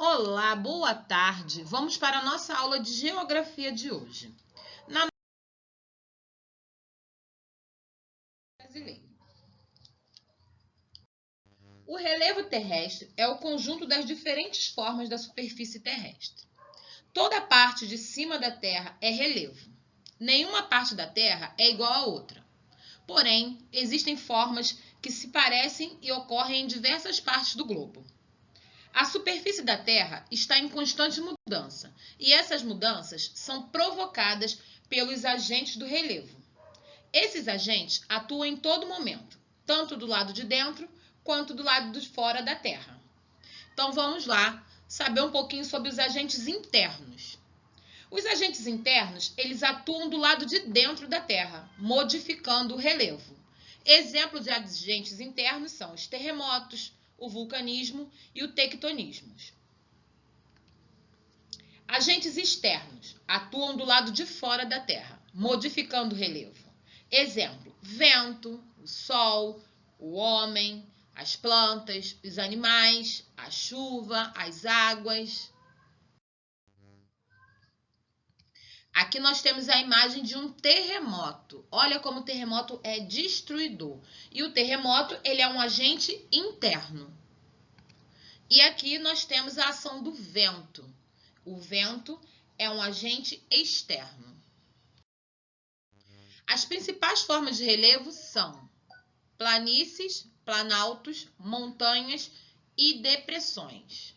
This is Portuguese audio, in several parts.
Olá, boa tarde. Vamos para a nossa aula de geografia de hoje. Na brasileira. O relevo terrestre é o conjunto das diferentes formas da superfície terrestre. Toda parte de cima da Terra é relevo. Nenhuma parte da Terra é igual a outra. Porém, existem formas que se parecem e ocorrem em diversas partes do globo. A superfície da Terra está em constante mudança, e essas mudanças são provocadas pelos agentes do relevo. Esses agentes atuam em todo momento, tanto do lado de dentro quanto do lado de fora da Terra. Então vamos lá saber um pouquinho sobre os agentes internos. Os agentes internos, eles atuam do lado de dentro da Terra, modificando o relevo. Exemplos de agentes internos são os terremotos, o vulcanismo e o tectonismo. Agentes externos atuam do lado de fora da Terra, modificando o relevo. Exemplo: vento, o sol, o homem, as plantas, os animais, a chuva, as águas. Aqui nós temos a imagem de um terremoto. Olha como o terremoto é destruidor. E o terremoto, ele é um agente interno. E aqui nós temos a ação do vento. O vento é um agente externo. As principais formas de relevo são planícies, planaltos, montanhas e depressões.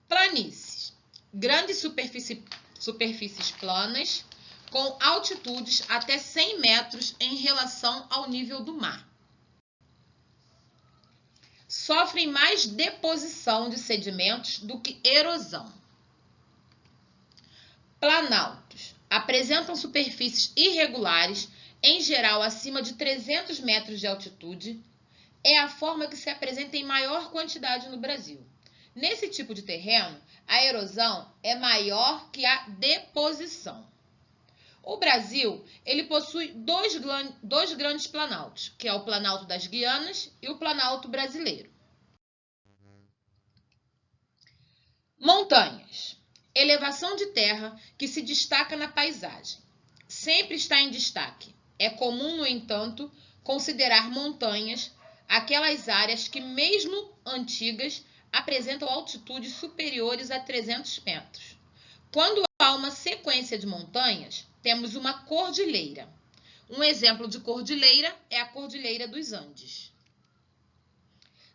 Planícies. Grandes superfícies planas com altitudes até 100 metros em relação ao nível do mar. Sofrem mais deposição de sedimentos do que erosão. Planaltos. Apresentam superfícies irregulares, em geral acima de 300 metros de altitude. É a forma que se apresenta em maior quantidade no Brasil. Nesse tipo de terreno, a erosão é maior que a deposição. O Brasil, ele possui dois grandes planaltos, que é o Planalto das Guianas e o Planalto Brasileiro. Montanhas. Elevação de terra que se destaca na paisagem. Sempre está em destaque. É comum, no entanto, considerar montanhas aquelas áreas que, mesmo antigas, apresentam altitudes superiores a 300 metros. Quando há uma sequência de montanhas, temos uma cordilheira. Um exemplo de cordilheira é a Cordilheira dos Andes.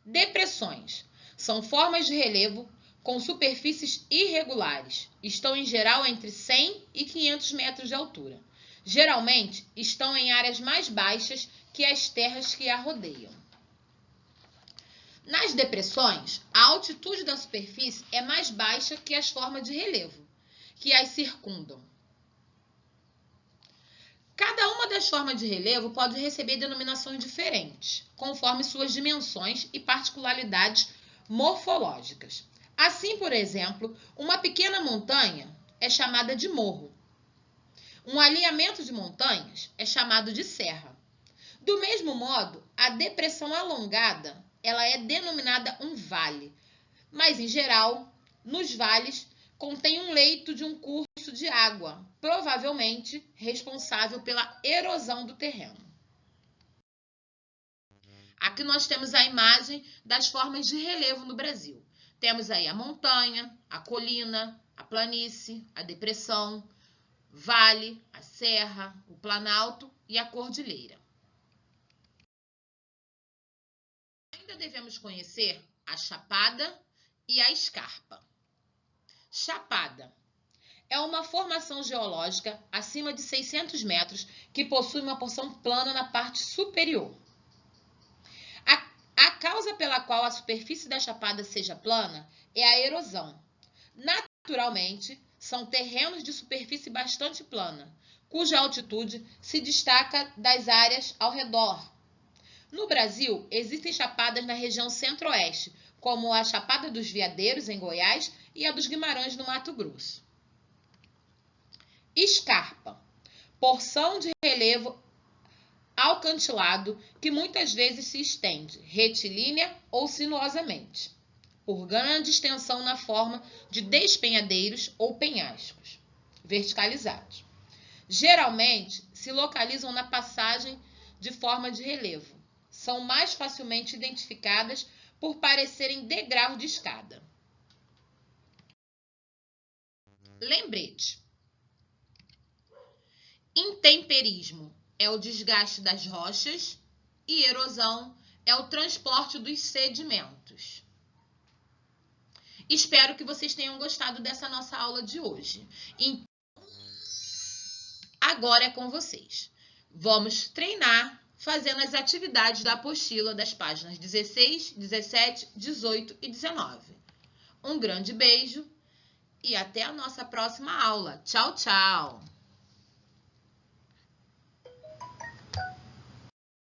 Depressões. São formas de relevo com superfícies irregulares. Estão em geral entre 100 e 500 metros de altura. Geralmente estão em áreas mais baixas que as terras que a rodeiam. Nas depressões, a altitude da superfície é mais baixa que as formas de relevo, que as circundam. Cada uma das formas de relevo pode receber denominações diferentes, conforme suas dimensões e particularidades morfológicas. Assim, por exemplo, uma pequena montanha é chamada de morro. Um alinhamento de montanhas é chamado de serra. Do mesmo modo, a depressão alongada, ela é denominada um vale, mas em geral, nos vales, contém um leito de um curso de água, provavelmente responsável pela erosão do terreno. Aqui nós temos a imagem das formas de relevo no Brasil. Temos aí a montanha, a colina, a planície, a depressão, vale, a serra, o planalto e a cordilheira. Ainda devemos conhecer a chapada e a escarpa. Chapada é uma formação geológica acima de 600 metros que possui uma porção plana na parte superior. A causa pela qual a superfície da chapada seja plana é a erosão. Naturalmente, são terrenos de superfície bastante plana, cuja altitude se destaca das áreas ao redor. No Brasil, existem chapadas na região centro-oeste, como a Chapada dos Veadeiros, em Goiás, e a dos Guimarães, no Mato Grosso. Escarpa. Porção de relevo alcantilado que muitas vezes se estende retilínea ou sinuosamente. por grande extensão na forma de despenhadeiros ou penhascos verticalizados. Geralmente, se localizam na passagem de forma de relevo. São mais facilmente identificadas por parecerem degraus de escada. Lembrete. Intemperismo é o desgaste das rochas e erosão é o transporte dos sedimentos. Espero que vocês tenham gostado dessa nossa aula de hoje. Então, agora é com vocês. Vamos treinar fazendo as atividades da apostila das páginas 16, 17, 18 e 19. Um grande beijo e até a nossa próxima aula. Tchau, tchau!